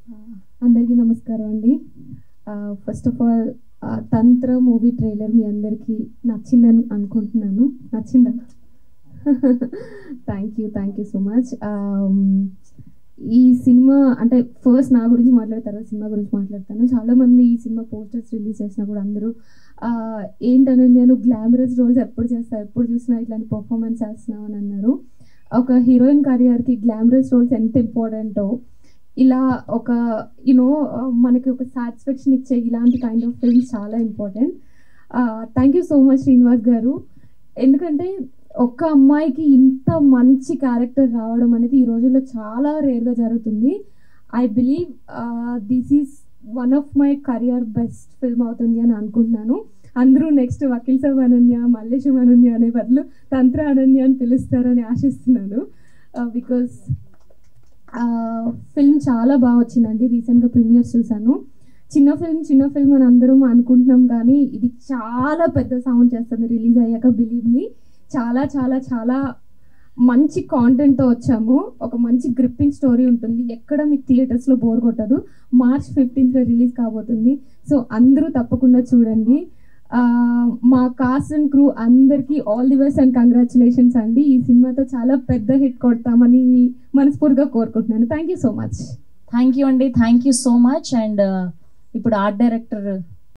అందరికీ నమస్కారం అండి. First of all Tantra movie trailer మీ అందరికీ నచ్చిందని అనుకుంటున్నాను. నచ్చిందా? Thank you so much. ఈ సినిమా అంటే ఫస్ట్ నా గురించి మాట్లాడతారు, సినిమా గురించి మాట్లాడతాను. చాలామంది ఈ సినిమా పోస్టర్స్ రిలీజ్ చేసినప్పుడు అందరూ ఏంటనండి నేను గ్లామరస్ రోల్స్ ఎప్పుడు చేస్తాను, ఎప్పుడు చూసినా ఇట్లాంటి పర్ఫార్మెన్స్ చేస్తున్నావు అని అన్నారు. ఒక హీరోయిన్ కెరియర్కి గ్లామరస్ రోల్స్ ఎంత ఇంపార్టెంటో, ఇలా ఒక మనకి ఒక సాటిస్ఫాక్షన్ ఇచ్చే ఇలాంటి కైండ్ ఆఫ్ ఫిల్మ్స్ చాలా important. Thank you so much Srinivas గారు. ఎందుకంటే ఒక్క అమ్మాయికి ఇంత మంచి క్యారెక్టర్ రావడం అనేది ఈ రోజుల్లో చాలా రేర్గా జరుగుతుంది. I believe this is one of my career best film అవుతుంది అని అనుకుంటున్నాను. అందరూ నెక్స్ట్ వకీల్ సాబ్ అనన్య, మల్లేశం అనన్య అనే బదులు తంత్ర అనన్య అని పిలుస్తారని ఆశిస్తున్నాను. బికాస్ ఫిల్మ్ చాలా బాగా వచ్చిందండి. రీసెంట్గా ప్రీమియర్స్ చూశాను. చిన్న ఫిల్మ్ అని అందరం అనుకుంటున్నాం, కానీ ఇది చాలా పెద్ద సౌండ్ చేస్తుంది రిలీజ్ అయ్యాక. బిలీవ్ మీ, చాలా చాలా చాలా మంచి కాంటెంట్తో వచ్చాము. ఒక మంచి గ్రిప్పింగ్ స్టోరీ ఉంటుంది, ఎక్కడ మీకు థియేటర్స్లో బోర్ కొట్టదు. March 15th రిలీజ్ కాబోతుంది. సో అందరూ తప్పకుండా చూడండి. మా కాస్ట్ అండ్ క్రూ అందరికీ all the best and congratulations అండి. ఈ సినిమాతో చాలా పెద్ద హిట్ కొడతామని మనస్ఫూర్తిగా కోరుకుంటున్నాను. Thank you so much. Thank you అండి, thank you so much. And ఇప్పుడు ఆర్ట్ డైరెక్టర్